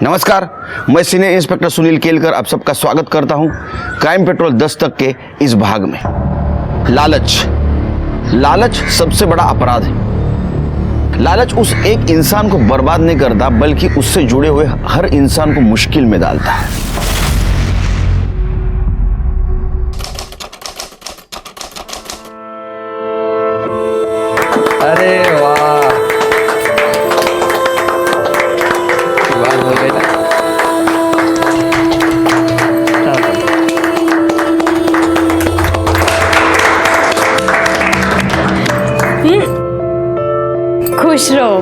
नमस्कार, मैं senior inspector Sunil Kelkar आप सबका स्वागत करता हूं क्राइम पेट्रोल 10 तक के इस भाग में। लालच सबसे बड़ा अपराध है। लालच उस एक इंसान को बर्बाद नहीं करता बल्कि उससे जुड़े हुए हर इंसान को मुश्किल में डालता है। अरे वाह, बात हो गई ना। खुश रहो।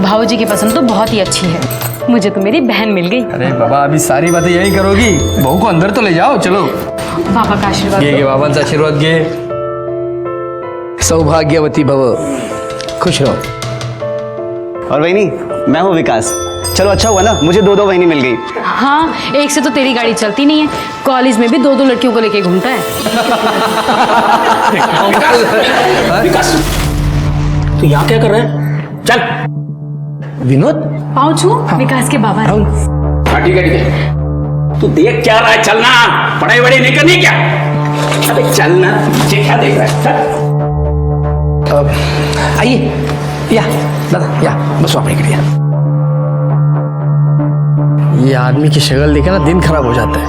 भाऊजी की पसंद तो बहुत ही अच्छी है, मुझे तो मेरी बहन मिल गई। अरे बाबा, अभी सारी बातें यही करोगी? बहू को अंदर तो ले जाओ। चलो, पापा का आशीर्वाद। ये बाबांचा आशीर्वाद घे। सौभाग्यवती भव, खुश रहो। और वहीनी, मैं हूँ विकास। चलो अच्छा हुआ ना, मुझे दो वहीनी मिल गई। हाँ, एक से तो तेरी गाड़ी चलती नहीं है, कॉलेज में भी दो लड़कियों को लेके घूमता है। विकास, तू यहाँ क्या कर रहा है? चल। विनोद, पाँव छू। विकास के बाबा राहुल। हाँ ठीक है। तू देख क्या रहा है? चलना, पढ़ाई वढ़ाई नहीं करनी क्या? अबे चलना, मुझे क्या देख रहा है? चल। आइए, या दादा, या बस अपने के लिए। ये आदमी की शक्ल देखे ना दिन खराब हो जाता है।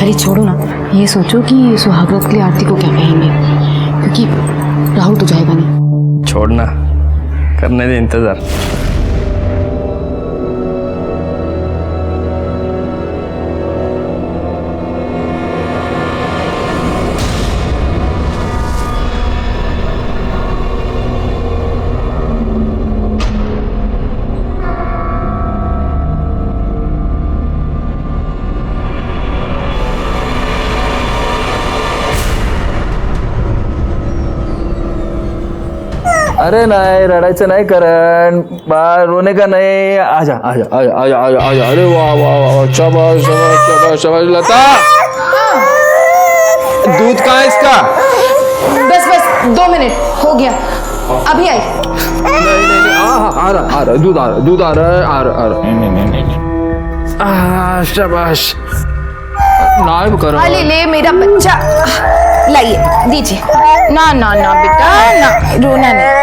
अरे छोड़ो ना, ये सोचो कि सुहागरात के लिए आरती को क्या कहेंगे, क्योंकि राहुल तो जाएगा नहीं। छोड़ना, करने दे इंतजार। अरे नहीं, रडायचं नहीं करण, बाळ रोने का नहीं। आजा आजा आजा आजा आजा आजा। अरे वाह वाह वाह, शाबाश शाबाश शाबाश शाबाश। लता, दूध कहाँ है इसका? बस 2 मिनट हो गया, अभी आई। नहीं नहीं नहीं, आ रहा दूध आ रहा है। शाबाश। नाम करो। अरे ले मेरा बच्चा, लाइए दीजिए। ना ना ना बेटा, ना रोना नहीं।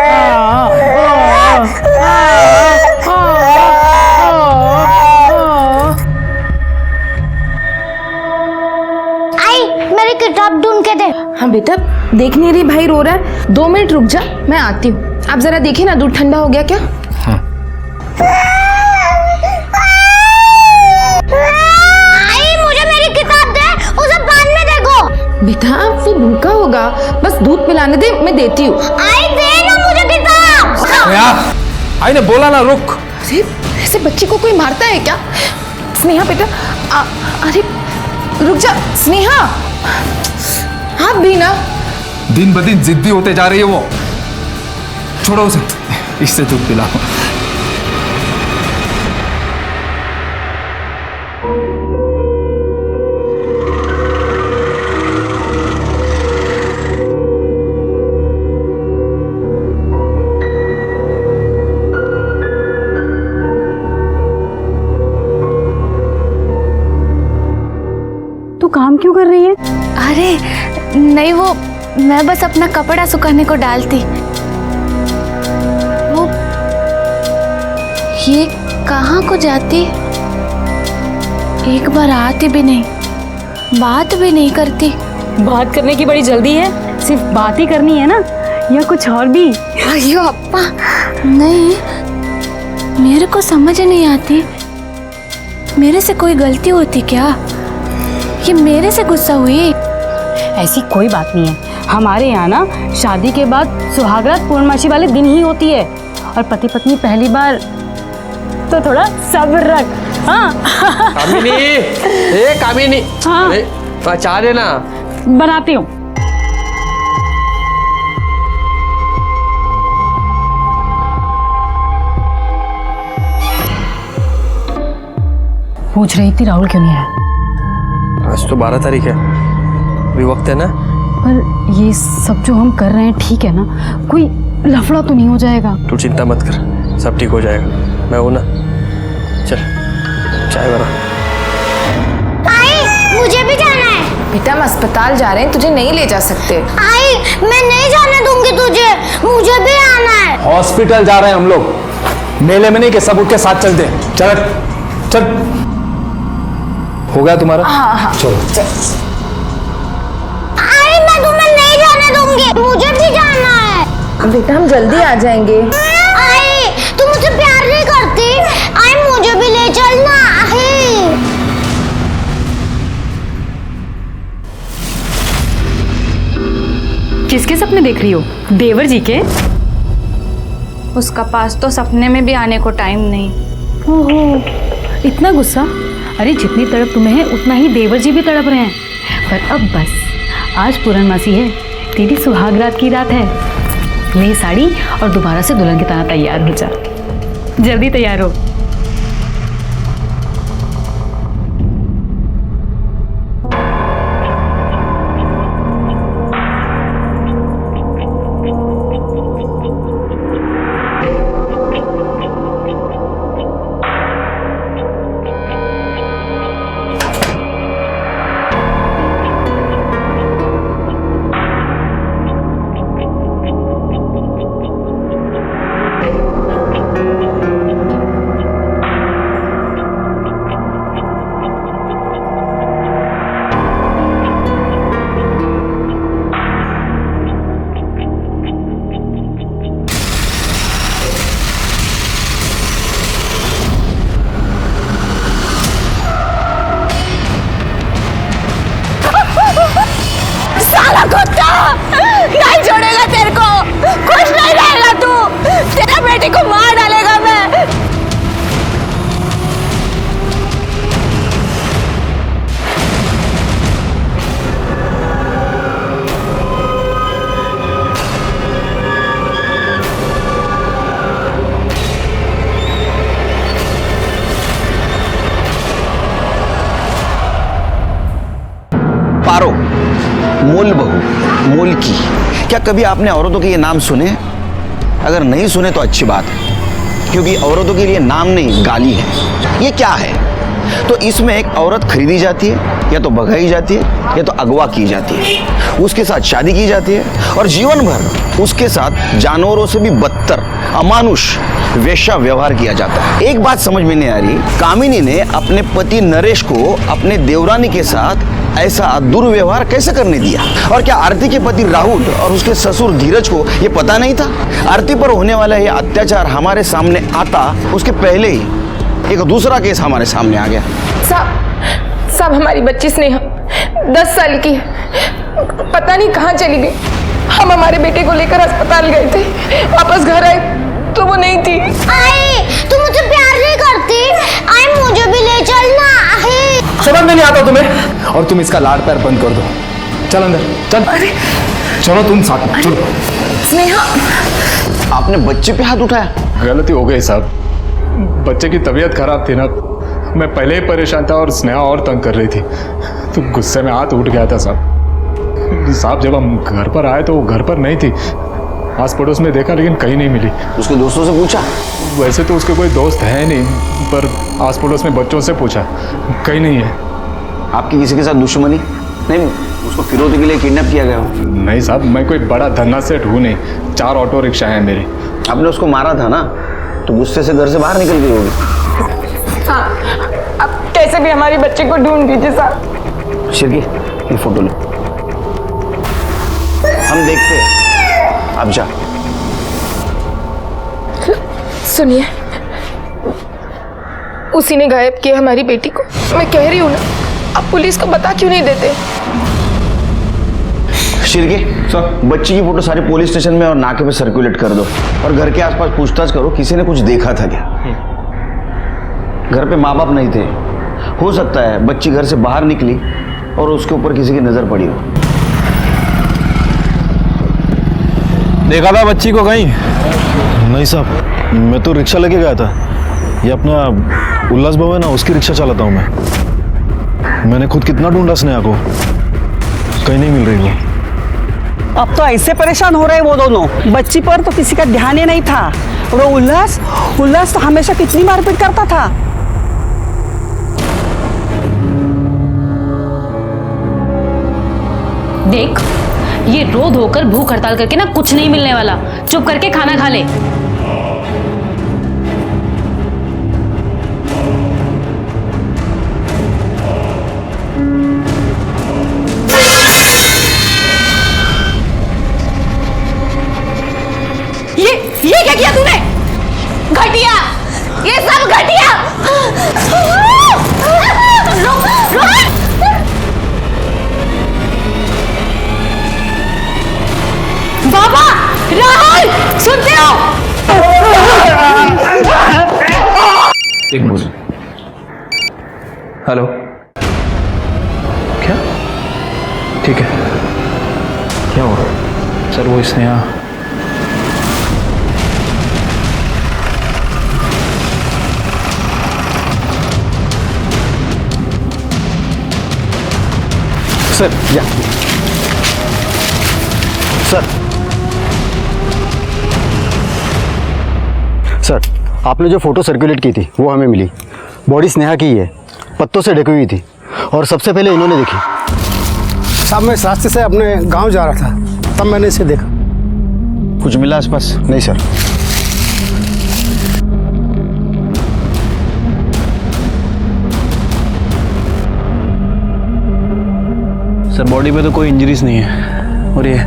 आई, मेरी किताब ढूंढ के दे। हाँ बेटा, देख नहीं रही भाई रो रहा है? 2 मिनट रुक जा, मैं आती हूँ। आप जरा देखिए ना, दूध ठंडा हो गया क्या? आई, मुझे मेरी किताब दे, उसे बाद में देखो। बेटा वो भूखा होगा, बस दूध पिलाने दे, मैं देती हूँ। आई दे ना मुझे किताब। आई ने बोला ना रुक। अरे ऐसे बच्ची को कोई मारता है क्या? स्नेहा बेटा, अरे रुक जा स्नेहा। आप भी ना दिन ब दिन जिद्दी होते जा रही है वो। छोड़ो उसे, इससे दूध पिलाओ। तू काम क्यों कर रही है? अरे नहीं, वो मैं बस अपना कपड़ा सुखाने को डालती। वो ये कहाँ को जाती? एक बार आती भी नहीं, बात भी नहीं करती। बात करने की बड़ी जल्दी है, सिर्फ बात ही करनी है ना, या कुछ और भी? अयो अप्पा, नहीं, मेरे को समझ नहीं आती। मेरे से कोई गलती होती क्या? ये मेरे से गुस्सा हुई? ऐसी कोई बात नहीं है। हमारे यहाँ ना शादी के बाद सुहागरात पूर्णमासी वाले दिन ही होती है, और पति पत्नी पहली बार, तो थोड़ा सब्र रख। हाँ कामिनी, ए कामिनी। हाँ। अरे चाह देना। बनाती हूँ। पूछ रही थी राहुल क्यों नहीं आया? आज तो 12 तारीख है, अभी वक्त है ना। पर ये सब जो हम कर रहे हैं ठीक है ना? कोई लफड़ा तो नहीं हो जाएगा? तू चिंता मत कर, सब ठीक हो जाएगा, मैं हूं ना। चल। चाय बना। आई मुझे भी जाना है। बेटा हम अस्पताल जा रहे हैं, तुझे नहीं ले जा सकते। आई मैं नहीं जाने दूंगी तुझे, मुझे भी आना है। हॉस्पिटल जा रहे हैं हम लोग, मेले में नहीं कि सब उठ के साथ चलते हैं। चल चल, हो गया तुम्हारा? हाँ चलो आई मैं तुम्हें नहीं जाने दूंगी, मुझे भी जाना है। बेटा हम जल्दी आ जाएंगे। आई तुम मुझसे प्यार नहीं करती, आई मुझे भी ले चलना। आई किसके सपने देख रही हो? देवर जी के? उसका पास तो सपने में भी आने को टाइम नहीं। ओहो, इतना गुस्सा? अरे जितनी तड़प तुम्हें है उतना ही देवर जी भी तड़प रहे हैं। पर अब बस, आज पूर्णमासी है, तेरी सुहाग रात की रात है। ले साड़ी और दोबारा से दुल्हन की तरह तैयार हो जा। जल्दी तैयार हो। नहीं छोड़ेगा तेरे को, खुश नहीं रहेगा तू, तेरा बेटी को मार डालेगा मैं। पारो, मूल बहू, मूल की। क्या कभी आपने औरतों के ये नाम सुने? अगर नहीं सुने तो अच्छी बात है, क्योंकि औरतों के लिए नाम नहीं गाली है। ये क्या है? तो इसमें एक औरत खरीदी जाती है, या तो भगाई जाती है, या तो अगवा की जाती है, उसके साथ शादी की जाती है और जीवन भर उसके साथ जानवरों से भी बदतर अमानुष वेश्या व्यवहार किया जाता है। एक बात समझ में नहीं आ रही, कामिनी ने अपने पति नरेश को अपने देवरानी के साथ ऐसा दुर्व्यवहार कैसे करने दिया? और क्या आरती के पति राहुल और उसके ससुर धीरज को ये पता नहीं था? आरती पर होने वाला ये अत्याचार हमारे सामने आता उसके पहले ही एक दूसरा केस हमारे सामने आ गया। साहब हमारी बच्ची स्नेहा 10 साल की पता नहीं कहाँ चली गई। हम हमारे बेटे को लेकर अस्पताल गए थे, वापस घर आए तो वो नहीं थी। आई तुम मुझसे प्यार नहीं करती, आई मुझे भी ले चलना। आई समझ में नहीं आता तुम्हें? और तुम इसका लाड़ पैर बंद कर दो। चल अंदर चल। अरे चलो तुम साथ में चलो। स्नेहा आपने बच्चे पे हाथ उठाया? गलती हो गई साहब, बच्चे की तबीयत खराब थी ना, मैं पहले ही परेशान था और स्नेहा और तंग कर रही थी, तो गुस्से में हाथ उठ गया था साहब। जब हम घर पर आए तो वो घर पर नहीं थी, आस पड़ोस में देखा लेकिन कहीं नहीं मिली। उसके दोस्तों से पूछा? वैसे तो उसके कोई दोस्त है नहीं, पर आस पड़ोस में बच्चों से पूछा, कहीं नहीं है। आपकी किसी के साथ दुश्मनी? नहीं, उसको फिरौती के लिए किडनैप किया गया हो? नहीं साहब, मैं कोई बड़ा धन्ना सेठ हूँ नहीं, 4 ऑटो रिक्शा हैं मेरे। आपने उसको मारा था ना, तो गुस्से से घर से बाहर निकल गई होगी। हाँ, अब कैसे भी हमारी बच्ची को ढूंढ दीजिए साहब। शिरकी, ये फोटो लो, हम देखते हैं। आप जा। सुनिए, उसी ने गायब किया हमारी बेटी को। मैं कह रही हूँ ना, आप पुलिस को बता क्यों नहीं देते? शिरके सर, बच्ची की फोटो सारे पुलिस स्टेशन में और नाके पे सर्कुलेट कर दो, और घर के आसपास पूछताछ करो किसी ने कुछ देखा था क्या। घर पे माँ बाप नहीं थे, हो सकता है बच्ची घर से बाहर निकली और उसके ऊपर किसी की नजर पड़ी हो। देखा था बच्ची को कहीं? नहीं साहब, मैं तो रिक्शा लेके गया था, ये अपना उल्लास भवन है ना, उसकी रिक्शा चलाता हूँ मैं। मैंने खुद कितना ढूंढा स्नेहा को, कहीं नहीं मिल रही वो। अब तो ऐसे परेशान हो रहे वो दोनों, बच्ची पर तो किसी का ध्यान ही नहीं था। और वो उल्लास तो हमेशा कितनी मारपीट करता था। देख, ये रो धोकर भूख हड़ताल करके ना कुछ नहीं मिलने वाला। चुप करके खाना खा ले। ये क्या किया तूने? घटिया, ये सब घटिया। बाबा, राहुल, सुनते हो? एक मिनट। हेलो, क्या? ठीक है, क्या हुआ? सर वो स्नेहा। सर या सर, आपने जो फोटो सर्कुलेट की थी वो हमें मिली। बॉडी स्नेहा की ही है, पत्तों से ढकी हुई थी और सबसे पहले इन्होंने देखी। साहब मैं इस रास्ते से अपने गांव जा रहा था, तब मैंने इसे देखा। कुछ मिला आसपास? नहीं सर। सर बॉडी पे तो कोई इंजरीज नहीं है और ये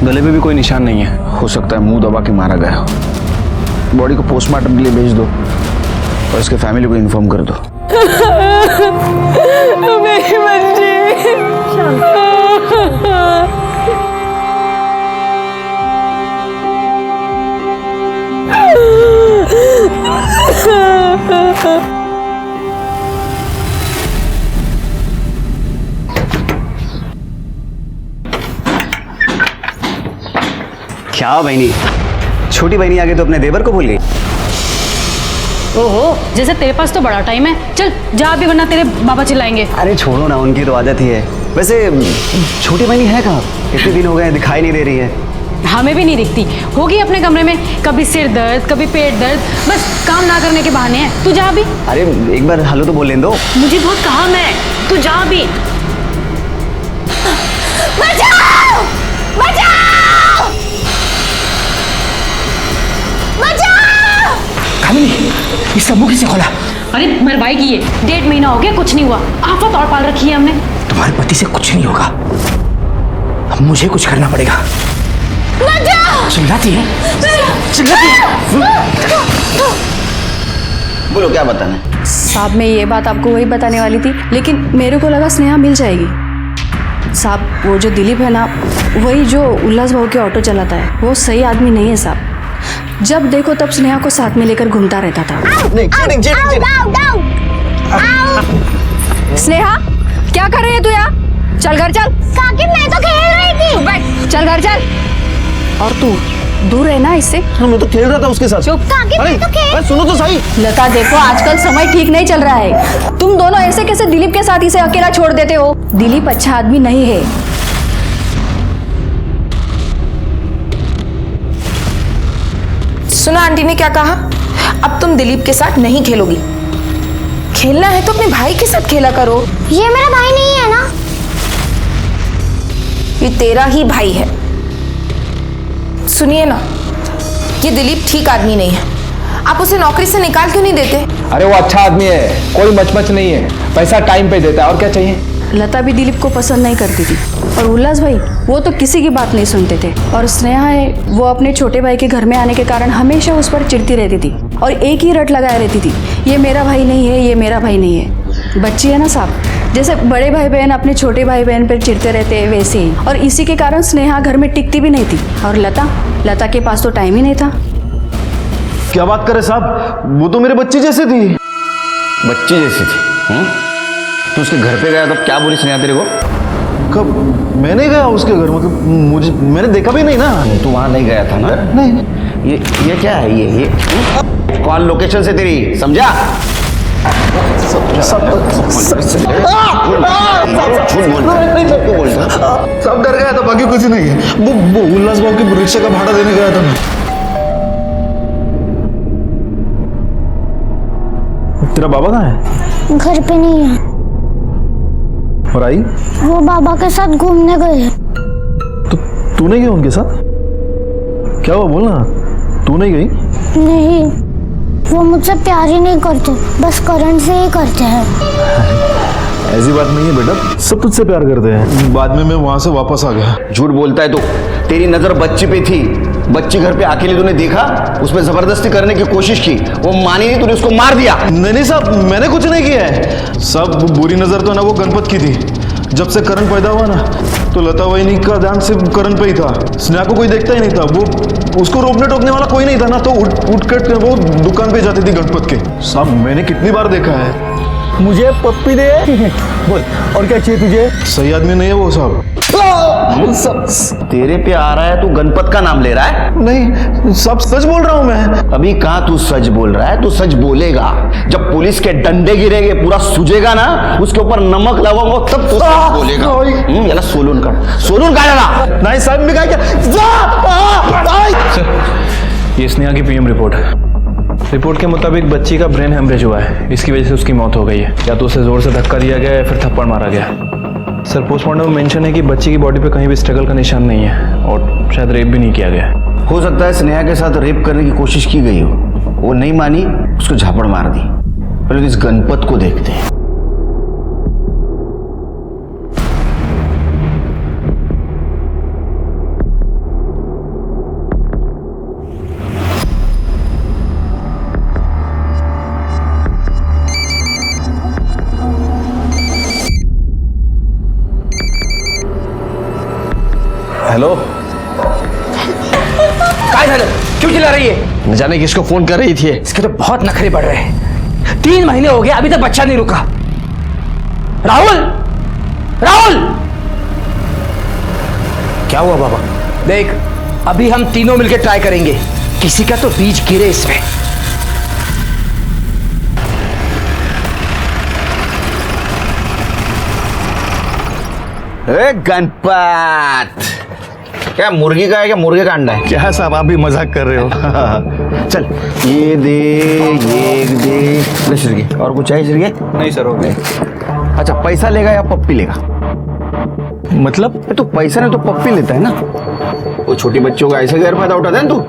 गले पे भी कोई निशान नहीं है। हो सकता है मुंह दबा के मारा गया हो। बॉडी को पोस्टमार्टम के लिए भेज दो और उसके फैमिली को इन्फॉर्म कर दो। मेरी बच्ची। क्या बहनी, छोटी बहनी आगे तो अपने देवर को भूल गई। ओहो, जैसे तेरे पास तो बड़ा टाइम है। चल जा भी, वरना तेरे बाबा चिल्लाएंगे। अरे छोड़ो ना, उनकी तो आदत ही है। वैसे छोटी बहनी है कहाँ? इतने दिन हो गए दिखाई नहीं दे रही है। हमें भी नहीं दिखती, होगी अपने कमरे में। कभी सिर दर्द, कभी पेट दर्द, बस काम ना करने के बहाने हैं। तू जा भी। अरे एक बार हेलो तो बोल लेने दो। मुझे बहुत काम है, तू जा भी। बचाओ! बचाओ! बचाओ! कामिनी, इसका मुंह किसे खोला? अरे मरवाई की है, 1.5 महीना हो गया, कुछ नहीं हुआ। आफत और पाल रखी है हमने। तुम्हारे पति से कुछ नहीं होगा, अब मुझे कुछ करना पड़ेगा। चिल्लाती है, चिल्लाती है। बोलो क्या बताना है? साहब मैं ये बात आपको वही बताने वाली थी, लेकिन मेरे को लगा स्नेहा मिल जाएगी। साहब वो जो दिलीप है ना, वही जो उल्लास भाऊ के ऑटो चलाता है, वो सही आदमी नहीं है साहब। जब देखो तब स्नेहा को साथ में लेकर घूमता रहता था। स्नेहा क्या कर रही है तू यहाँ? चल घर चल। काकी मैं तो खेल रही थी। बैठ, चल घर चल। और तू दूर है ना इससे। मैं तो खेल रहा था उसके साथ। चुप। काकी मैं तो खेल। सुनो तो सही। लता देखो, आजकल समय ठीक नहीं चल रहा है। तुम दोनों ऐसे कैसे दिलीप के साथ इसे अकेला छोड़ देते हो? दिलीप अच्छा आदमी नहीं है। सुना आंटी ने क्या कहा? अब तुम दिलीप के साथ नहीं खेलोगी। खेलना है तो अपने भाई के साथ खेला करो। ये मेरा भाई नहीं है ना। ये तेरा ही भाई है। सुनिए ना, ये दिलीप ठीक आदमी नहीं है। आप उसे नौकरी से निकाल क्यों नहीं देते? अरे वो अच्छा आदमी है, कोई मचमच नहीं है, पैसा टाइम पे देता है, और क्या चाहिए? लता भी दिलीप को पसंद नहीं करती थी, और उल्लास भाई वो तो किसी की बात नहीं सुनते थे। और स्नेहा है, वो अपने छोटे भाई के घर में आने के कारण हमेशा उस पर चिढ़ती रहती थी और एक ही रट लगाए रहती थी, ये मेरा भाई नहीं है, ये मेरा भाई नहीं है। बच्ची है ना साहब, जैसे बड़े भाई बहन अपने छोटे भाई बहन पर चिढ़ते रहते हैं वैसे ही। और इसी के कारण स्नेहा घर में टिकती भी नहीं थी। और लता के पास तो टाइम ही नहीं था। क्या बात करे साहब, वो तो मेरे बच्ची जैसी थी। बच्ची जैसी थी? तू उसके घर पे गया तब क्या बोली स्नेहा तेरे को? कब? मैंने गया उसके घर, मतलब मैंने देखा भी नहीं ना। तू वहां नहीं गया था ना? नहीं। ये क्या है? ये कॉल लोकेशन से तेरी, समझा? सब डर गया था, बाकी कुछ नहीं है। वो उल्लास भाव की रिक्शा का भाड़ा देने गया था मैं। तेरा बाबा कहाँ है? घर पे नहीं है। और आई? वो बाबा के साथ घूमने गए। तो तू नहीं गई उनके साथ? क्या हुआ बोलना, तू नहीं गई? नहीं, वो मुझसे प्यार ही नहीं करते, बस करण से ही करते हैं। ऐसी बात नहीं है बेटा, सब तुझसे प्यार करते हैं। बाद में मैं वहां से वापस आ गया। झूठ बोलता है तो। तेरी नजर बच्ची पे थी, बच्ची घर पे अकेले तूने देखा, उस पर जबरदस्ती करने की कोशिश की, वो मानी नहीं, तूने उसको मार दिया। नहीं साहब, मैंने कुछ नहीं किया है। सब बुरी नजर तो ना वो गणपत की थी। जब से करण पैदा हुआ ना, तो लता वहीनी का ध्यान सिर्फ करण पे ही था। स्नेहा को कोई देखता ही नहीं था। वो उसको रोकने टोकने वाला कोई नहीं था ना, तो उठ कर वो दुकान पे जाती थी गणपत के। साहब मैंने कितनी बार देखा है। मुझे पप्पी दे। बोल, और क्या चाहिए तुझे? सही आदमी नहीं है वो साहब। तेरे पे आ रहा है, तू गणपत का नाम ले रहा है? नहीं, सब सच बोल रहा हूं मैं। अभी कहाँ तू सच बोल रहा है? तू सच बोलेगा जब पुलिस के डंडे गिरेंगे, पूरा सूझेगा ना, उसके ऊपर नमक लगाओ तब तू सच बोलेगा। याला सोलून का याला। नहीं साहब, मैं क्या सर, ये स्नेहा की पीएम रिपोर्ट है। रिपोर्ट के मुताबिक बच्ची का ब्रेन हेमरेज हुआ है, इसकी वजह से उसकी मौत हो गई है। या तो उसे जोर से धक्का दिया गया या फिर थप्पड़ मारा गया। सर, पोस्टमार्टम में मेंशन है कि बच्ची की बॉडी पे कहीं भी स्ट्रगल का निशान नहीं है और शायद रेप भी नहीं किया गया। हो सकता है स्नेहा के साथ रेप करने की कोशिश की गई हो, वो नहीं मानी, उसको झापड़ मार दी। पहले इस गणपत को देखते हैं। हेलो, काय झालं? क्यों चिल्ला रही है? न जाने किसको फोन कर रही थी। इसके तो बहुत नखरे बढ़ रहे हैं। 3 महीने हो गए, अभी तक बच्चा नहीं रुका। राहुल, राहुल! क्या हुआ बाबा? देख, अभी हम तीनों मिलकर ट्राई करेंगे, किसी का तो बीज गिरे इसमें। गणपत, क्या मुर्गी का है क्या मुर्गे का अंडा है? क्या साहब आप भी मजाक कर रहे हो? चल ये दे, ये दे। ले श्रीगे, और कुछ चाहिए श्रीगे? नहीं सर, हो गए। अच्छा, पैसा लेगा या पप्पी लेगा? मतलब? तो पैसा नहीं तो पप्पी लेता है ना। वो छोटी बच्चों का ऐसे गैर फायदा उठाता है ना तू।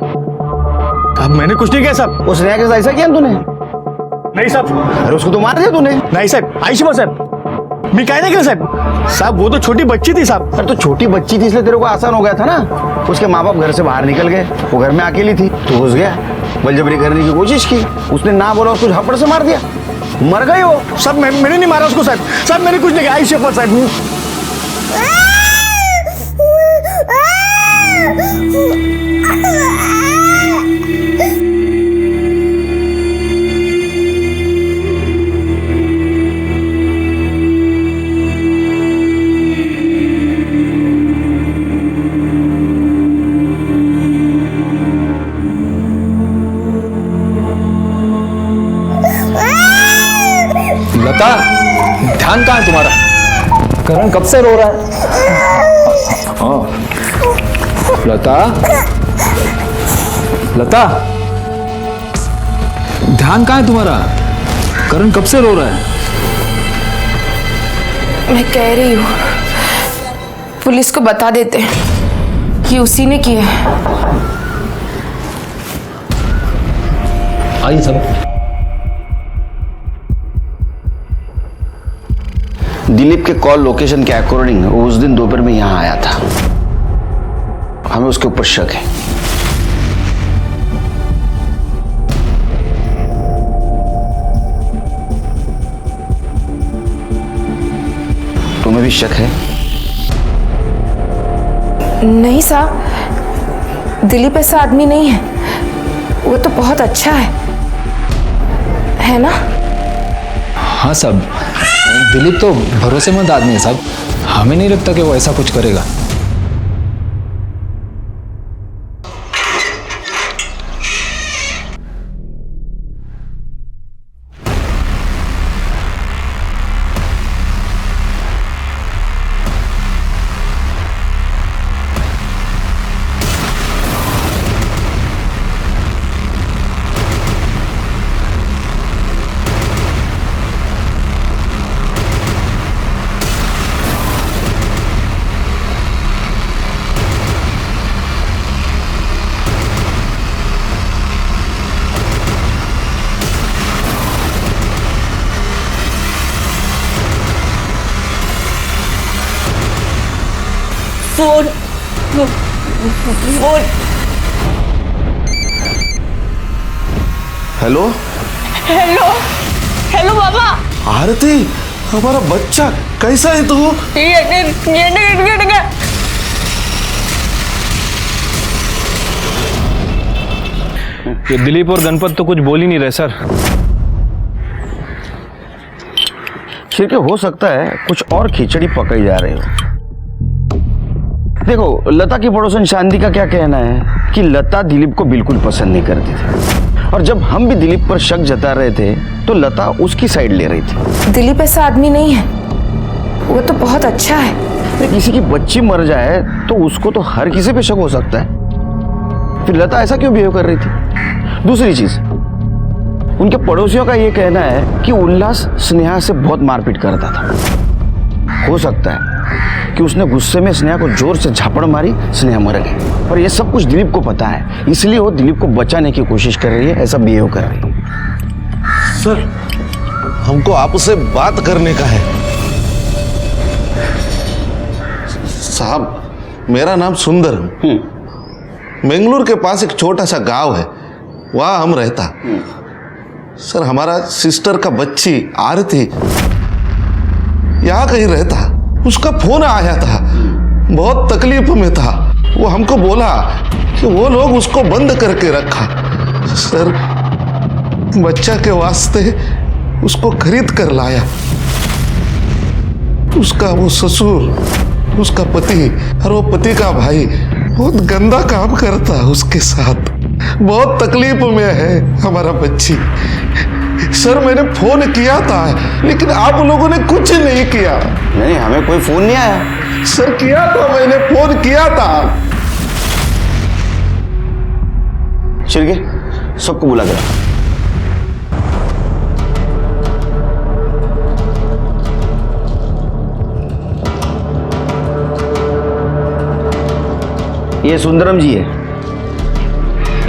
अब मैंने कुछ नहीं किया साहब। उस स्नेहा के साथ ऐसा किया ना तूने? नहीं साहब। अरे उसको तो मार दिया तूने। नहीं साहब, आयुष्मान साहब, मैं क्या नहीं किया साहब। साहब वो तो छोटी बच्ची थी साहब। अरे तो छोटी बच्ची थी इसलिए तेरे को आसान हो गया था ना। उसके माँ बाप घर से बाहर निकल गए, वो घर में अकेली थी, तो घुस गया, बलजबरी करने की कोशिश की, उसने ना बोला, उसको झपड़ से मार दिया, मर गई वो। साहब मैंने नहीं मारा उसको साहब। साहब मैंने कुछ नहीं किया, आयुष्मान साहब। लता, ध्यान कहाँ है तुम्हारा? करण कब से रो रहा है? हाँ, लता, लता, ध्यान कहाँ है तुम्हारा? करण कब से रो रहा है? मैं कह रही हूँ, पुलिस को बता देते कि उसी ने किया है। आइए सब। दिलीप के कॉल लोकेशन के अकॉर्डिंग वो उस दिन दोपहर में यहां आया था। हमें उसके ऊपर शक है। तुम्हें भी शक है? नहीं साहब, दिलीप ऐसा आदमी नहीं है, वो तो बहुत अच्छा है ना? हाँ साहब, दिलीप तो भरोसेमंद आदमी है साहब, हमें नहीं लगता कि वो ऐसा कुछ करेगा। Phone phone. Hello hello hello बाबा। आरती, हमारा बच्चा कैसा है तू? ये दिलीप और गणपत तो कुछ बोल ही नहीं रहे सर। फिर क्या हो सकता है कुछ और खिचड़ी पकाई जा रही हो। देखो, लता की पड़ोसन शांति का क्या कहना है कि लता दिलीप को बिल्कुल पसंद नहीं करती थी, और जब हम भी दिलीप पर शक जता रहे थे तो लता उसकी साइड ले रही थी। दिलीप ऐसा आदमी नहीं है, वो तो बहुत अच्छा है। अरे किसी की बच्ची मर जाए तो उसको तो हर किसी पे शक हो सकता है, फिर लता ऐसा क्यों बिहेव कर रही थी? दूसरी चीज, उनके पड़ोसियों का ये कहना है कि उल्लास स्नेहा से बहुत मारपीट करता था। हो सकता है कि उसने गुस्से में स्नेहा को जोर से झापड़ मारी, स्नेहा मर गई, और ये सब कुछ दिलीप को पता है, इसलिए वो दिलीप को बचाने की कोशिश कर रही है, ऐसा बिहेव कर रही है। सर, हमको आपसे बात करने का है। साहब, मेरा नाम सुंदर है। बेंगलुरु के पास एक छोटा सा गांव है, वहां हम रहता। सर, हमारा सिस्टर का बच्ची आरती यहाँ कहीं रहता, उसका फोन आया था, बहुत तकलीफ में था। वो हमको बोला कि वो लोग उसको बंद करके रखा। सर, बच्चा के वास्ते उसको खरीद कर लाया। उसका वो ससुर, उसका पति और वो पति का भाई बहुत गंदा काम करता है उसके साथ। बहुत तकलीफ में है हमारा बच्ची। सर, मैंने फोन किया था लेकिन आप लोगों ने कुछ नहीं किया। नहीं, हमें कोई फोन नहीं आया। सर, किया था, मैंने फोन किया था। चलिए, सबको बुला कर। ये सुंदरम जी है,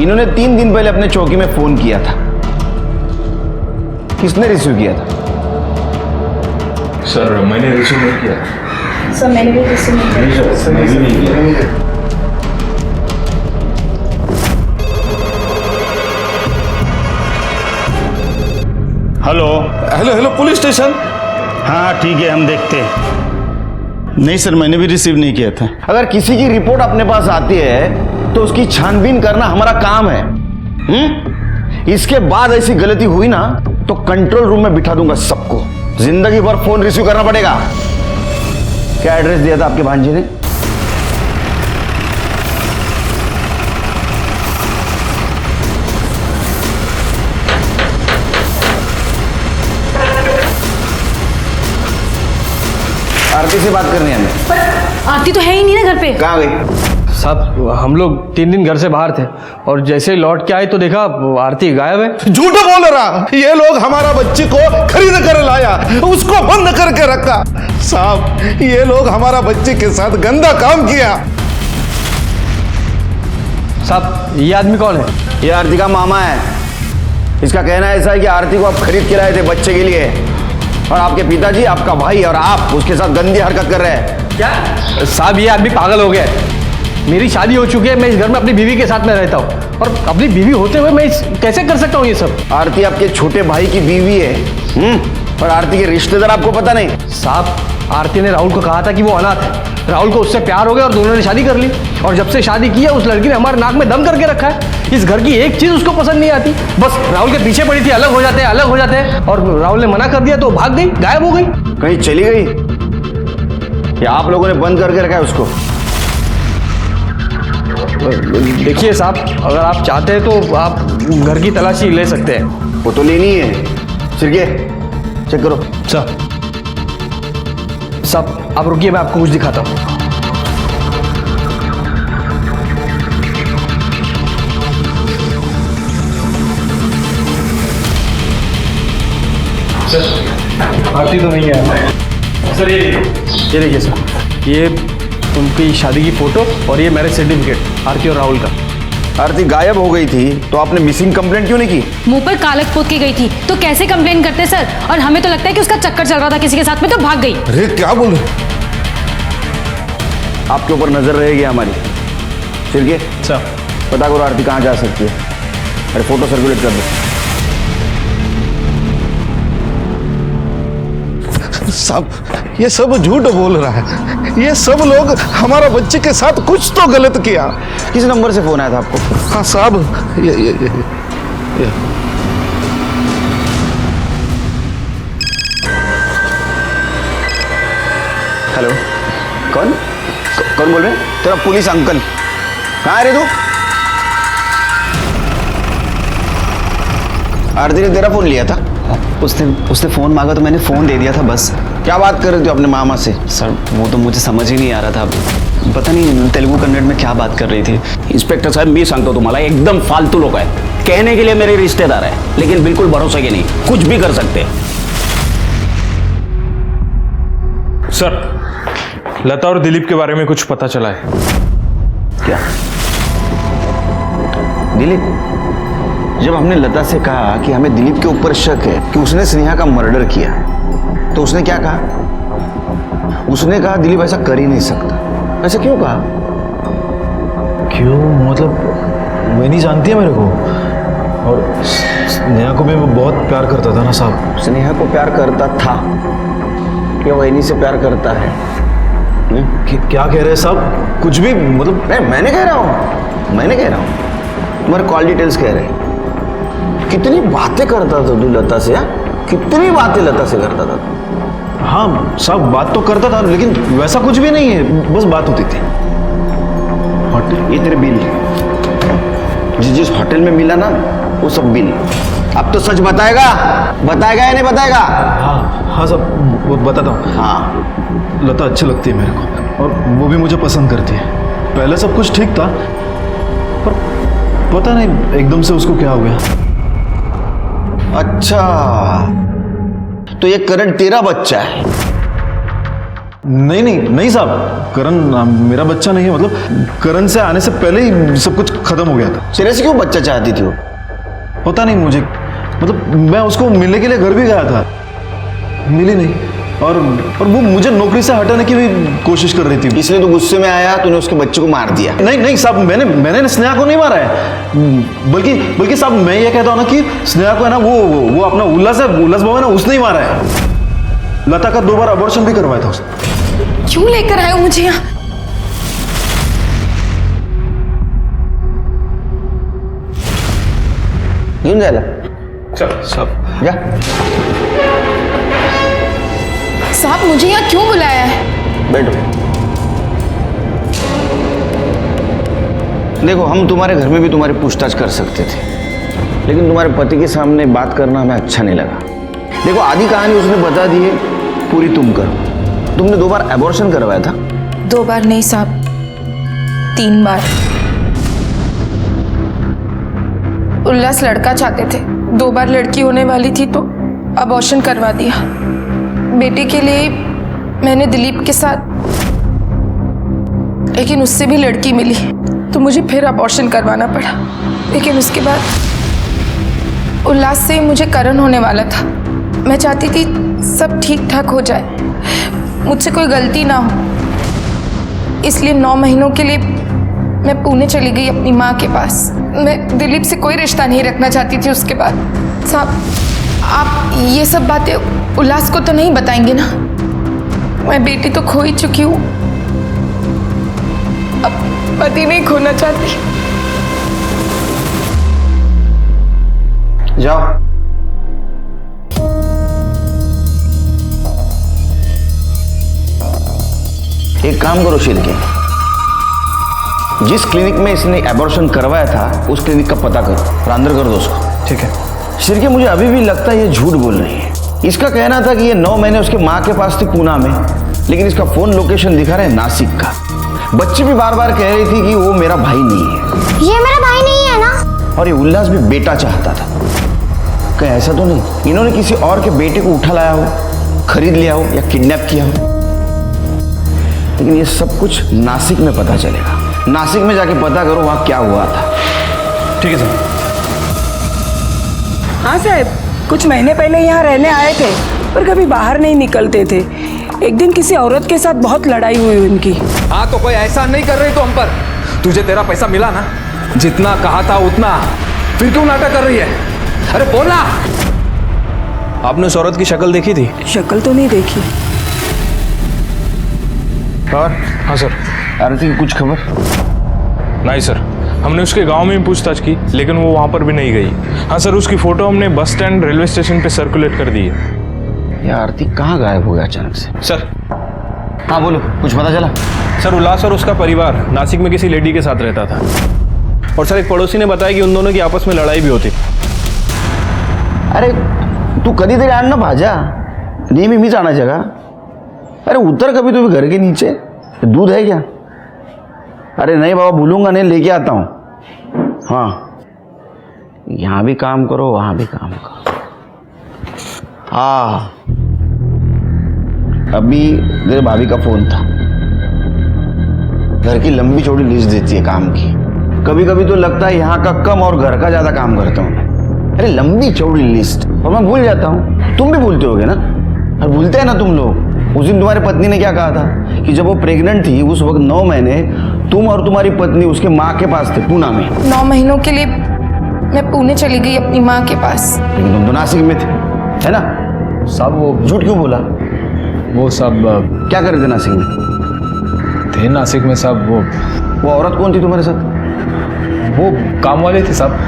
इन्होंने 3 दिन पहले अपने चौकी में फोन किया था। किसने रिसीव किया था? सर, मैंने रिसीव नहीं किया। सर, मैंने भी रिसीव नहीं किया। सर, मैं भी नहीं किया। Hello hello hello, police station. हाँ ठीक है, हम देखते हैं। नहीं सर, मैंने भी रिसीव नहीं किया था। अगर किसी की रिपोर्ट अपने पास आती है तो उसकी छानबीन करना हमारा काम है। इसके बाद ऐसी गलती हुई ना तो कंट्रोल रूम में बिठा दूंगा सबको। जिंदगी भर फोन रिसीव करना पड़ेगा। क्या एड्रेस दिया था आपके भांजे ने? आरती से बात करनी है हमें। पर आरती तो है ही नहीं ना घर पे। कहाँ गई? साहब, हम लोग 3 दिन घर से बाहर थे और जैसे ही लौट के आए तो देखा आरती गायब है। झूठ बोल रहा, ये लोग हमारा बच्ची को खरीद कर लाया, उसको बंद करके रखा। साहब, ये लोग हमारा बच्ची के साथ गंदा काम किया। साहब, ये आदमी कौन है? ये आरती का मामा है। इसका कहना ऐसा है कि आरती को आप खरीद के लाए थे बच्चे के लिए, और आपके पिताजी, आपका भाई और आप उसके साथ गंदी हरकत कर रहे हैं। क्या? साहब, ये आदमी पागल हो गया है। मेरी शादी हो चुकी है, मैं इस घर में अपनी बीवी के साथ में रहता हूँ, और अपनी बीवी होते हुए मैं कैसे कर सकता हूँ ये सब? आरती आपके छोटे भाई की बीवी है, और आरती के रिश्तेदार आपको पता नहीं? साहब, आरती ने राहुल को कहा था कि वो अनाथ है। राहुल को उससे प्यार हो गया और दोनों ने शादी कर ली, और जब से शादी की है उस लड़की ने हमारे नाक में दम करके रखा है। इस घर की एक चीज उसको पसंद नहीं आती, बस राहुल के पीछे पड़ी थी, अलग हो जाते हैं, अलग हो जाते हैं, और राहुल ने मना कर दिया तो भाग गई, गायब हो गई। कहीं चली गई या आप लोगों ने बंद करके रखा है उसको? देखिए साहब, अगर आप चाहते हैं तो आप घर की तलाशी ले सकते हैं। वो तो लेनी है। सिरके चेक करो। साहब, आप रुकिए, मैं आपको कुछ दिखाता हूँ। सर, आरती तो नहीं है। सर, ये देखिए सर, ये उनकी शादी की फोटो और ये मैरिज सर्टिफिकेट आरती और राहुल का। आरती गायब हो गई थी तो आपने मिसिंग कंप्लेंट क्यों नहीं की? मुंह पर कालक पोत के गई थी तो कैसे कंप्लेन करते सर? और हमें तो लगता है कि उसका चक्कर चल रहा था किसी के साथ में तो भाग गई। अरे क्या बोल रहे? आपके ऊपर नजर रहेगी हमारी। शिर्के सर पता करो आरती कहाँ जा सकती है। अरे फोटो सर्कुलेट कर दो। साहब ये सब झूठ बोल रहा है, ये सब लोग हमारा बच्चे के साथ कुछ तो गलत किया। किस नंबर से फोन आया था आपको? हाँ साहब ये। हेलो, कौन कौन बोल रहे हैं? तेरा पुलिस अंकल। कहाँ है रे तू? आरती ने तेरा फोन लिया था? उसने फ़ोन मांगा तो मैंने फ़ोन दे दिया था बस। क्या बात कर रहे थे अपने मामा से? सर वो तो मुझे समझ ही नहीं आ रहा था, पता नहीं तेलुगु कन्नड़ में क्या बात कर रही थी। इंस्पेक्टर साहब मी सांगतो तुम्हाला एकदम फालतू लोग हैं। कहने के लिए मेरे रिश्तेदार है लेकिन बिल्कुल भरोसे के नहीं, कुछ भी कर सकते। सर लता और दिलीप के बारे में कुछ पता चला है क्या? दिलीप, जब हमने लता से कहा कि हमें दिलीप के ऊपर शक है कि उसने स्नेहा का मर्डर किया, तो उसने क्या कहा? उसने कहा दिलीप ऐसा कर ही नहीं सकता। ऐसा क्यों कहा? क्यों मतलब वही नहीं जानती है मेरे को, और स्नेहा को भी वो बहुत प्यार करता था ना साहब। स्नेहा को प्यार करता था या वही से प्यार करता है? क्या कह रहे हैं साहब? कुछ भी मतलब मैंने कह रहा हूँ तुम्हारे कॉल डिटेल्स कह रहे हैं। कितनी बातें करता था तू लता से? कितनी बातें लता से करता था? हाँ साहब बात तो करता था लेकिन वैसा कुछ भी नहीं है, बस बात होती थी। ये तेरे बिल जिस होटल में मिला ना वो सब बिल। अब तो सच बताएगा या नहीं बताएगा? हाँ साहब वो बताता हूँ। हाँ लता अच्छी लगती है मेरे को और वो भी मुझे पसंद करती है। पहले सब कुछ ठीक था पर पता नहीं एकदम से उसको क्या हो गया। अच्छा तो ये करण तेरा बच्चा है? नहीं साहब, करण मेरा बच्चा नहीं है। मतलब करण से आने से पहले ही सब कुछ खत्म हो गया था। सीरियसली क्यों बच्चा चाहती थी वो? पता नहीं मुझे, मतलब मैं उसको मिलने के लिए घर भी गया था, मिली नहीं। और वो मुझे नौकरी से हटाने की भी कोशिश कर रही थी। इसलिए तो गुस्से में आया, तूने उसके बच्चे को मार दिया? नहीं साहब, मैंने स्नेहा को नहीं मारा है। बल्कि साहब मैं ये कहता हूँ ना कि स्नेहा को है ना वो अपना उल्लास बाबू है ना, उसने ही मारा है। लता का 2 बार अबॉर्शन भी करवाया था उसने। क्यों लेकर आए हो मुझे यहाँ? क्यों जाएगा? चल साहब जा। साहब मुझे यहाँ क्यों बुलाया है? बैठो। देखो हम तुम्हारे घर में भी तुम्हारी पूछताछ कर सकते थे लेकिन तुम्हारे पति के सामने बात करना हमें अच्छा नहीं लगा। देखो आधी कहानी उसने बता दी है, पूरी तुम करो। तुमने 2 बार एबॉर्शन करवाया था? 2 बार नहीं साहब, 3 बार। उल्लास लड़का चाहते थे, 2 बार लड़की होने वाली थी तो अबॉर्शन करवा दिया। बेटे के लिए मैंने दिलीप के साथ, लेकिन उससे भी लड़की मिली तो मुझे फिर अबॉर्शन करवाना पड़ा। लेकिन उसके बाद उल्लास से मुझे करण होने वाला था। मैं चाहती थी सब ठीक ठाक हो जाए, मुझसे कोई गलती ना हो, इसलिए 9 महीनों के लिए मैं पुणे चली गई अपनी माँ के पास। मैं दिलीप से कोई रिश्ता नहीं रखना चाहती थी उसके बाद। साहब आप ये सब बातें उल्लास को तो नहीं बताएंगे ना? मैं बेटी तो खो ही चुकी हूँ, अब पति नहीं खोना चाहती। जाओ। एक काम करो शिर्के, जिस क्लिनिक में इसने एबॉर्शन करवाया था उस क्लिनिक का पता करो और अंदर कर दो उसको। ठीक है। शिर्के मुझे अभी भी लगता है ये झूठ बोल रही है। इसका कहना था कि ये 9 महीने उसकी माँ के पास थी पूना में, लेकिन इसका फोन लोकेशन दिखा रहा है नासिक का। बच्ची भी बार बार कह रही थी कि वो मेरा भाई नहीं है। ये मेरा भाई नहीं है ना? और ये उल्लास भी बेटा चाहता था। कहीं ऐसा तो नहीं इन्होंने किसी और के बेटे को उठा लाया हो, खरीद लिया हो या किडनैप किया हो? लेकिन ये सब कुछ नासिक में पता चलेगा। नासिक में जाके पता करो वहां क्या हुआ था। ठीक है सर। हाँ साहब, कुछ महीने पहले यहाँ रहने आए थे पर कभी बाहर नहीं निकलते थे। एक दिन किसी औरत के साथ बहुत लड़ाई हुई उनकी। हाँ तो कोई ऐसा नहीं कर रही तो हम पर। तुझे तेरा पैसा मिला ना, जितना कहा था उतना, फिर क्यों नाटक कर रही है? अरे बोलना। आपने उस औरत की शक्ल देखी थी? शक्ल तो नहीं देखी। और हाँ सर। आरती की कुछ खबर? नहीं सर, हमने उसके गांव में भी पूछताछ की लेकिन वो वहां पर भी नहीं गई। हाँ सर, उसकी फोटो हमने बस स्टैंड रेलवे स्टेशन पे सर्कुलेट कर दी है। ये आरती कहाँ गायब हो गया अचानक से? सर। हाँ बोलो, कुछ पता चला? सर उल्लास और उसका परिवार नासिक में किसी लेडी के साथ रहता था और सर एक पड़ोसी ने बताया कि उन दोनों की आपस में लड़ाई भी होती। अरे तू कधीतरी आण ना भाज्या, नेहमी मीच आणायच्या का? अरे उतर कभी तुम्ही घर के नीचे, दूध है क्या? अरे नहीं बाबा, भूलूंगा नहीं, लेके आता हूँ। हाँ, यहाँ भी काम करो वहाँ भी काम करो। हाँ, अभी तेरे भाभी का फोन था। घर की लंबी चौड़ी लिस्ट देती है काम की। कभी कभी तो लगता है यहाँ का कम और घर का ज्यादा काम करता हूँ। अरे लंबी चौड़ी लिस्ट, और मैं भूल जाता हूँ। तुम भी भूलते होगे ना? और भूलते हैं ना तुम लोग। उस दिन तुम्हारी पत्नी ने क्या कहा था कि जब वो प्रेग्नेंट थी उस वक्त 9 महीने तुम और तुम्हारी पत्नी उसके माँ के पास थे, पूना में। 9 महीनों के लिए मैं पुणे चली गई अपनी माँ के पास। लेकिन तुम तो नासिक में थे, है ना? सब वो झूठ क्यों बोला? वो सब क्या कर रहे थे नासिक में? थे नासिक में सब। वो औरत कौन थी तुम्हारे साथ? वो काम वाले थे सब।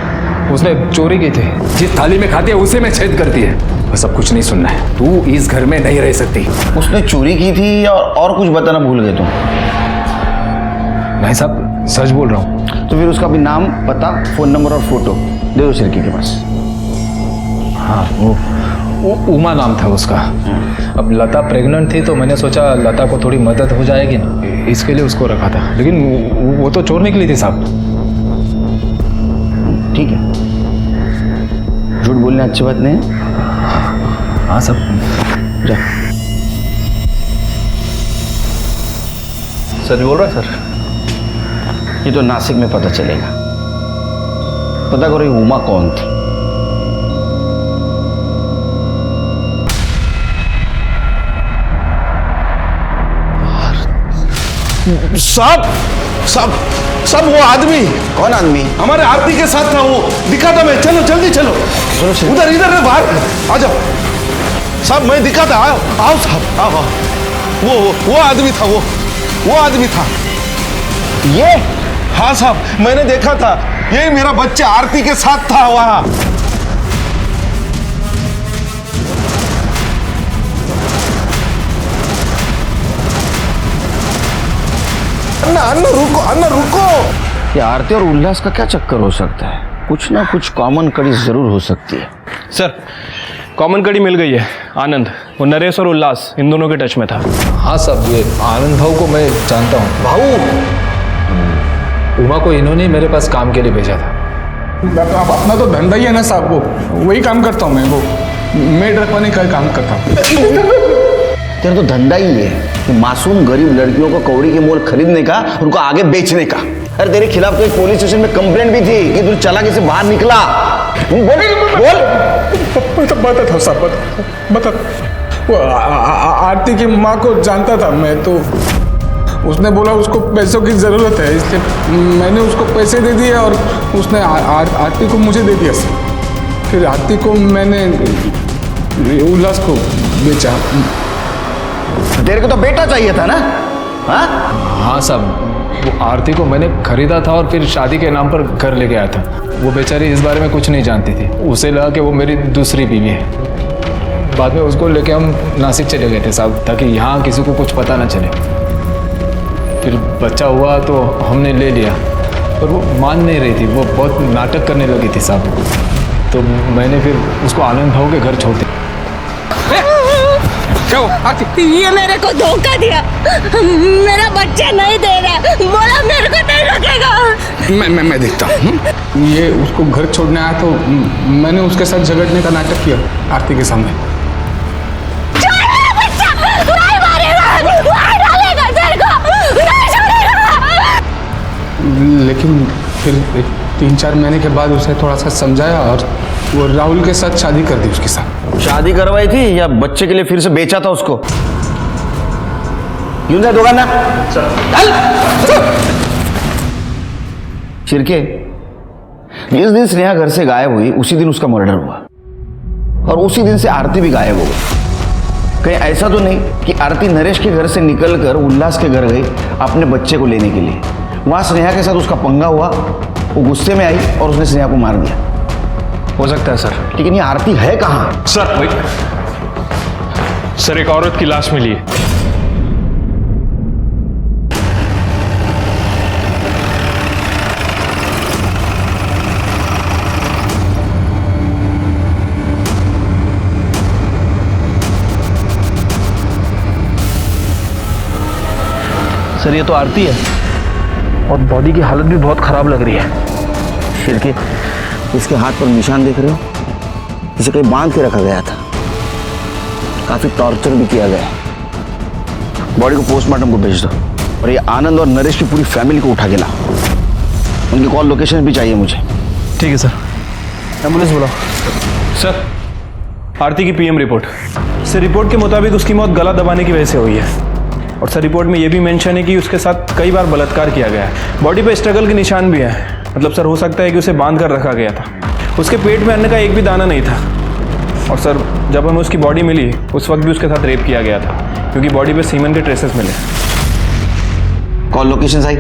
उसने चोरी की थी। जिस थाली में खाती है उसे में छेद करती है। बस अब कुछ नहीं सुनना है। तू इस घर में नहीं रह सकती। उसने चोरी की थी और कुछ बताना भूल गए तुम? नहीं साहब, सच बोल रहा हूँ। तो फिर उसका भी नाम, पता, फोन नंबर और फोटो दे दो सिरकी के पास। हाँ, वो उमा नाम था उसका। अब लता प्रेग्नेंट थी तो मैंने सोचा लता को थोड़ी मदद हो जाएगी ना, इसके लिए उसको रखा था। लेकिन वो तो चोर निकली थी साहब। ठीक है, झूठ बोलने अच्छी बात नहीं है। हाँ सब जा। सच बोल रहा है सर? ये तो नासिक में पता चलेगा। पता करो ये उमा कौन थी। साहब साहब साहब, वो आदमी। कौन आदमी? हमारे आरती के साथ था, वो दिखा था। मैं चलो जल्दी चलो, उधर इधर है बाहर, आ जाओ साहब। मैं दिखा था, आओ साहब, आओ। वो आदमी था, वो आदमी था ये। हाँ साहब, मैंने देखा था। ये मेरा बच्चा आरती के साथ था वहां। अन्ना रुको। ये आरती और उल्लास का क्या चक्कर हो सकता है? कुछ ना कुछ कॉमन कड़ी जरूर हो सकती है। सर कॉमन कड़ी मिल गई है। आनंद, वो नरेश और उल्लास इन दोनों के टच में था। हाँ साहब, ये आनंद भाऊ को मैं जानता हूँ। भाऊ? उमा को इन्होंने मेरे पास काम के लिए भेजा था। अपना तो धंधा ही है ना साहब, वो वही काम करता हूँ मैं। वो मेड रखवाने का काम करता हूँ। तेरा तो धंधा ही है कि मासूम गरीब लड़कियों को कौड़ी के मोल खरीदने का, उनको आगे बेचने का। अरे तेरे खिलाफ तो एक पुलिस स्टेशन में कंप्लेंट भी थी कि तू चालाकी से बाहर निकला। बोल। बता साहब, बता। वो आरती की माँ को जानता था मैं, तो उसने बोला उसको पैसों की ज़रूरत है, इसलिए मैंने उसको पैसे दे दिए और उसने आरती को मुझे दे दिया। फिर आरती को मैंने उल्लास को बेचा। तेरे को तो बेटा चाहिए था ना? हाँ साहब, वो आरती को मैंने खरीदा था और फिर शादी के नाम पर घर ले गया था। वो बेचारी इस बारे में कुछ नहीं जानती थी। उसे लगा कि वो मेरी दूसरी बीवी है। बाद में उसको लेके हम नासिक चले गए थे साहब, ताकि यहाँ किसी को कुछ पता ना चले। फिर बच्चा हुआ तो हमने ले लिया, पर वो मान नहीं रही थी। वो बहुत नाटक करने लगी थी साहब। तो मैंने फिर उसको आनंद भाऊ के घर छोड़ दिया। ये मेरे को धोखा दिया। मेरा बच्चा नहीं दे रहा, बोला मेरे को नहीं रखेगा। मैं देखता हूँ। ये उसको घर छोड़ने आया तो मैंने उसके साथ झगड़ने का नाटक किया आरती के सामने। बच्चा नहीं मारेगा, नहीं डालेगा तेरे को, नहीं छोड़ेगा। लेकिन फिर 3-4 महीने के बाद उसे थोड़ा सा समझाया और वो राहुल के साथ शादी कर दी उसके साथ। शादी करवाई थी या बच्चे के लिए फिर से बेचा था उसको? यूं जा दुकान ना शिरके, जिस दिन स्नेहा घर से गायब हुई उसी दिन उसका मर्डर हुआ और उसी दिन से आरती भी गायब हो गई। कहीं ऐसा तो नहीं कि आरती नरेश के घर से निकलकर उल्लास के घर गई अपने बच्चे को लेने के लिए, वहां स्नेहा के साथ उसका पंगा हुआ, वो गुस्से में आई और उसने स्नेहा को मार दिया? हो सकता है सर। लेकिन ये आरती है कहाँ? सर एक औरत की लाश मिली है। सर ये तो आरती है और बॉडी की हालत भी बहुत खराब लग रही है। शिरके, इसके हाथ पर निशान देख रहे हो? इसे कहीं बांध के रखा गया था, काफी टॉर्चर भी किया गया। बॉडी को पोस्टमार्टम को भेज दो और ये आनंद और नरेश की पूरी फैमिली को उठा के लाओ। उनकी कॉल लोकेशन भी चाहिए मुझे। ठीक है सर। एम्बुलेंस बुलाओ। सर आरती की पीएम रिपोर्ट। सर रिपोर्ट के मुताबिक उसकी मौत गला दबाने की वजह से हुई है और सर रिपोर्ट में यह भी मेंशन है कि उसके साथ कई बार बलात्कार किया गया है। बॉडी पे स्ट्रगल के निशान भी है, मतलब सर हो सकता है कि उसे बांध कर रखा गया था। उसके पेट में अन्न का एक भी दाना नहीं था और सर जब हमें उसकी बॉडी मिली उस वक्त भी उसके साथ रेप किया गया था क्योंकि बॉडी पे सीमेंट के ट्रेसेस मिले। Call location I?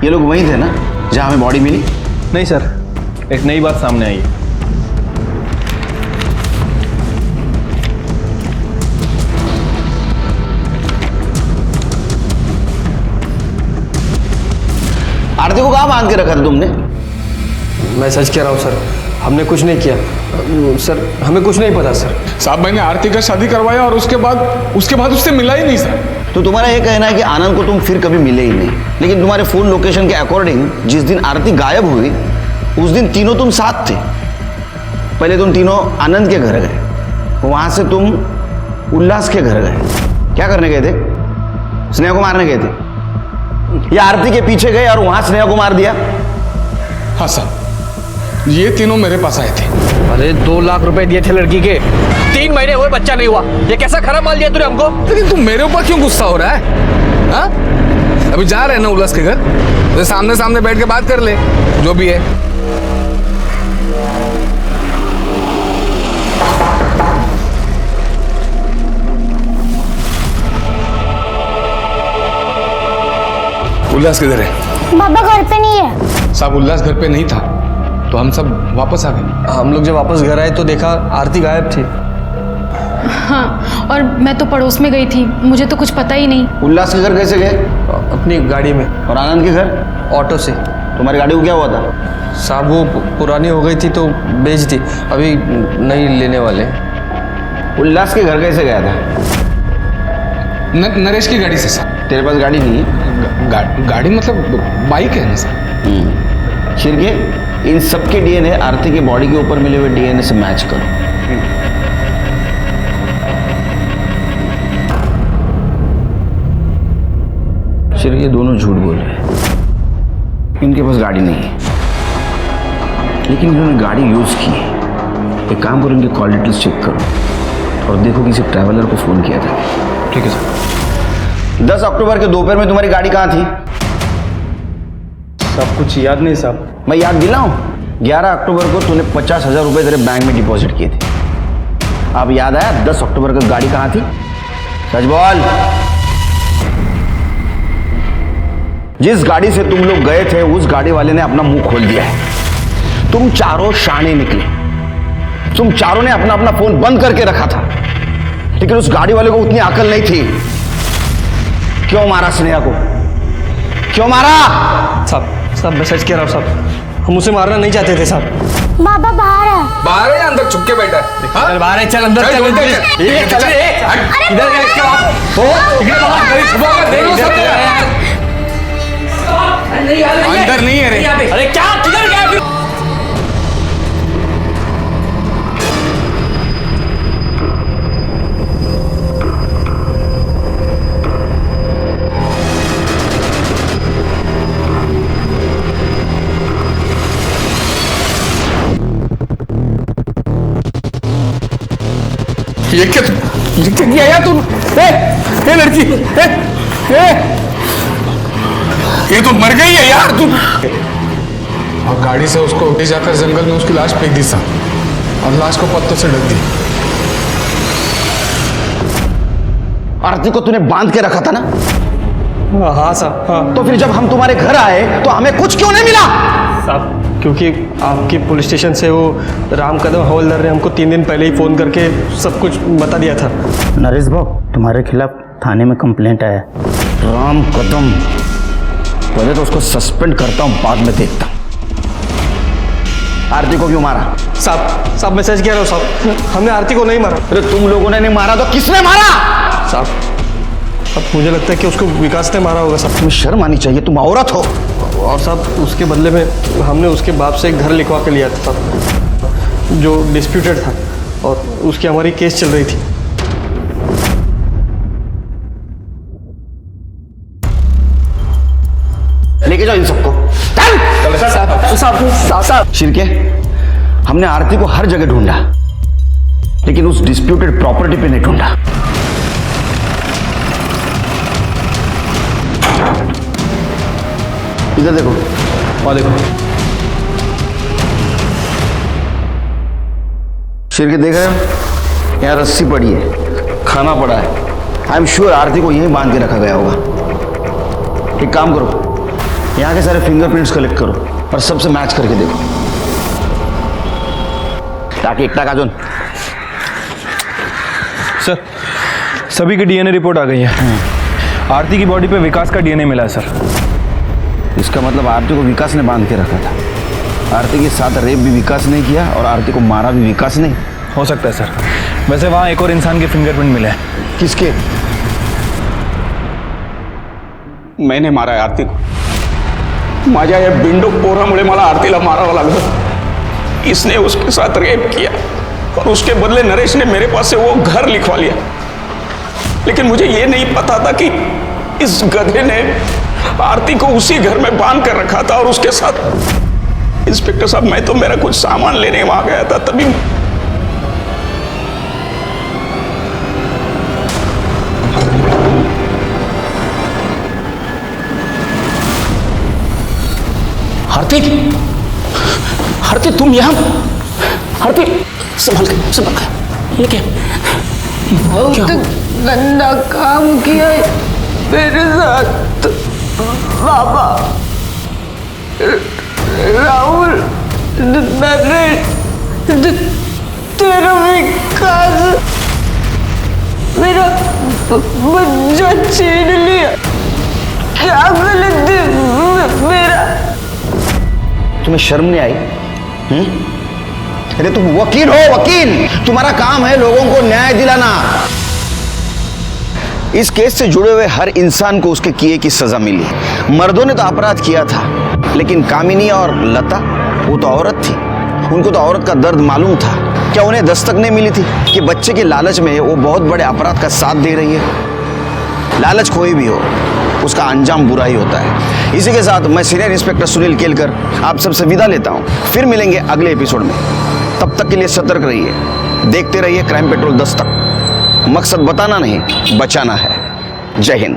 ये लोग वहीं थे ना जहां हमें बॉडी मिली? नहीं सर, एक नई बात सामने आई है। आरती को कहाँ बांध के रखा था तुमने? मैं सच कह रहा हूँ सर, हमने कुछ नहीं किया सर, हमें कुछ नहीं पता सर। साहब मैंने आरती का शादी करवाया और उसके बाद उससे मिला ही नहीं सर। तो तुम्हारा ये कहना है कि आनंद को तुम फिर कभी मिले ही नहीं, लेकिन तुम्हारे फोन लोकेशन के अकॉर्डिंग जिस दिन आरती गायब हुई उस दिन तीनों तुम साथ थे। पहले तुम तीनों आनंद के घर गए, वहां से तुम उल्लास के घर गए। क्या करने गए थे? स्नेहा को मारने गए थे या आरती के पीछे गए और वहां स्नेहा को मार दिया? हाँ साहब, ये तीनों मेरे पास आए थे। अरे 2 लाख रुपए दिए थे लड़की के, 3 महीने हुए बच्चा नहीं हुआ। ये कैसा खराब माल दिया तूने हमको? लेकिन तुम मेरे ऊपर क्यों गुस्सा हो रहा है? हाँ? अभी जा रहे हैं ना उल्लास के घर, तो सामने सामने बैठ के बात कर ले जो भी है। उल्लास किधर है? बाबा घर पे नहीं है। साहब उल्लास घर पे नहीं था तो हम सब वापस आ गए। हम लोग जब वापस घर आए तो देखा आरती गायब थी। हाँ, और मैं तो पड़ोस में गई थी, मुझे तो कुछ पता ही नहीं। उल्लास के घर कैसे गए? अपनी गाड़ी में। और आनंद के घर? ऑटो से। तुम्हारी गाड़ी को क्या हुआ था? साहब वो पुरानी हो गई थी तो बेच दी, अभी नई लेने वाले। उल्लास के घर कैसे गया था? नरेश की गाड़ी से सर। तेरे पास गाड़ी नहीं है? गाड़ी मतलब बाइक है ना सर। शिरके, इन सब के डीएनए आरती के बॉडी के ऊपर मिले हुए डीएनए से मैच करो। शिरके दोनों झूठ बोल रहे हैं, इनके पास गाड़ी नहीं है, लेकिन इन्होंने गाड़ी यूज की है। एक काम करो, इनके कॉल डिटेल्स चेक करो और देखो किसी ट्रैवलर को फोन किया था। ठीक है सर। 10 अक्टूबर के दोपहर में तुम्हारी गाड़ी कहाँ थी? सब कुछ याद नहीं साहब। मैं याद दिलाऊं? 11 अक्टूबर को तूने 50,000 रुपए तेरे बैंक में डिपॉजिट किए थे। अब याद आया 10 अक्टूबर को गाड़ी कहाँ थी? सच बोल। जिस गाड़ी से तुम लोग गए थे उस गाड़ी वाले ने अपना मुंह खोल दिया है। तुम चारों शाने निकले, तुम चारों ने अपना अपना फोन बंद करके रखा था, लेकिन उस गाड़ी वाले को उतनी अकल नहीं थी। क्यों मारा स्नेहा को? क्यों मारा? साहब मैं सच कह रहा हूँ साहब, हम उसे मारना नहीं चाहते थे साहब। बाबा बाहर है। बाहर है या अंदर छुप के बैठा है? चल बाहर है, चल अंदर चल। इधर क्या बात? अंदर नहीं है रे। अरे क्या किधर गया? ये क्या किया यार तू? ए लड़की, ये तो मर गई है यार तू। और गाड़ी से उसको ले जाकर जंगल में उसकी लाश फेंक दी साहब, और लाश को पत्तों से ढक दी। आरती को तूने बांध के रखा था ना? हाँ साहब, हाँ। तो फिर जब हम तुम्हारे घर आए तो हमें कुछ क्यों नहीं मिला? साहब क्योंकि आपकी पुलिस स्टेशन से वो राम कदम हवलदार ने हमको 3 दिन पहले ही फ़ोन करके सब कुछ बता दिया था। नरेश भाऊ, तुम्हारे खिलाफ थाने में कंप्लेंट आया। राम कदम, पहले तो उसको सस्पेंड करता हूँ, बाद में देखता हूँ। आरती को क्यों मारा? साहब मैं सच कह रहा हूँ साहब, हमने आरती को नहीं मारा। अरे तुम लोगों ने नहीं मारा तो किसने मारा? साहब अब मुझे लगता है कि उसको विकास ने मारा होगा साहब। तुम्हें शर्म आनी चाहिए, तुम औरत हो। और साहब उसके बदले में हमने उसके बाप से एक घर लिखवा के लिया था साहब, जो डिस्प्यूटेड था, और उसकी हमारी केस चल रही थी। लेके जाओ इन सबको। साहब शिरके, हमने आरती को हर जगह ढूंढा, लेकिन उस डिस्प्यूटेड प्रॉपर्टी पे नहीं ढूंढा। इधर देखो, वहाँ देखो। शिरके देख रहे हो? यहाँ रस्सी पड़ी है, खाना पड़ा है। आई एम श्योर आरती को यहीं बांध के रखा गया होगा। एक काम करो, यहाँ के सारे फिंगरप्रिंट्स कलेक्ट करो और सबसे मैच करके देखो, ताकि एक टाका सर सभी की डीएनए रिपोर्ट आ गई है। आरती की बॉडी पे विकास का डीएनए मिला है सर। इसका मतलब आरती को विकास ने बांध के रखा था। आरती के साथ रेप भी विकास ने किया और आरती को मारा भी विकास ने। हो सकता है सर। वैसे वहाँ एक और इंसान के फिंगरप्रिंट मिले हैं। किसके? मैंने मारा है आरती को। माझ्या या बिंडो पोरामुळे मला आरतीला मारावं लागलं। इसने उसके साथ रेप किया और उसके बदले नरेश ने मेरे पास से वो घर लिखवा लिया। लेकिन मुझे ये नहीं पता था कि इस गधे ने आरती को उसी घर में बांध कर रखा था और उसके साथ। इंस्पेक्टर साहब, मैं तो मेरा कुछ सामान लेने वहां गया था, तभी आरती तुम यहाँ? आरती संभल के, ये क्या? बहुत गंदा काम किया है मेरे साथ बाबा। राहुल, नरेश, तेरा विकास मेरा बच्चा छीन लिया। क्या गलती मेरा? तुम्हें शर्म नहीं आई? अरे तुम वकील हो, वकील। तुम्हारा काम है लोगों को न्याय दिलाना। इस केस से जुड़े हुए हर इंसान को उसके किए की सजा मिली। मर्दों ने तो अपराध किया था, लेकिन कामिनी और लता, वो तो औरत थी। उनको तो औरत का दर्द मालूम था। क्या उन्हें दस्तक नहीं मिली थी कि बच्चे के लालच में वो बहुत बड़े अपराध का साथ दे रही है? लालच कोई भी हो, उसका अंजाम बुरा ही होता है। इसी के साथ मैं सीनियर इंस्पेक्टर सुनील केलकर आप सबसे विदा लेता हूँ। फिर मिलेंगे अगले एपिसोड में। तब तक के लिए सतर्क रहिए, देखते रहिए क्राइम पेट्रोल दस्तक। मकसद बताना नहीं, बचाना है। जय हिंद।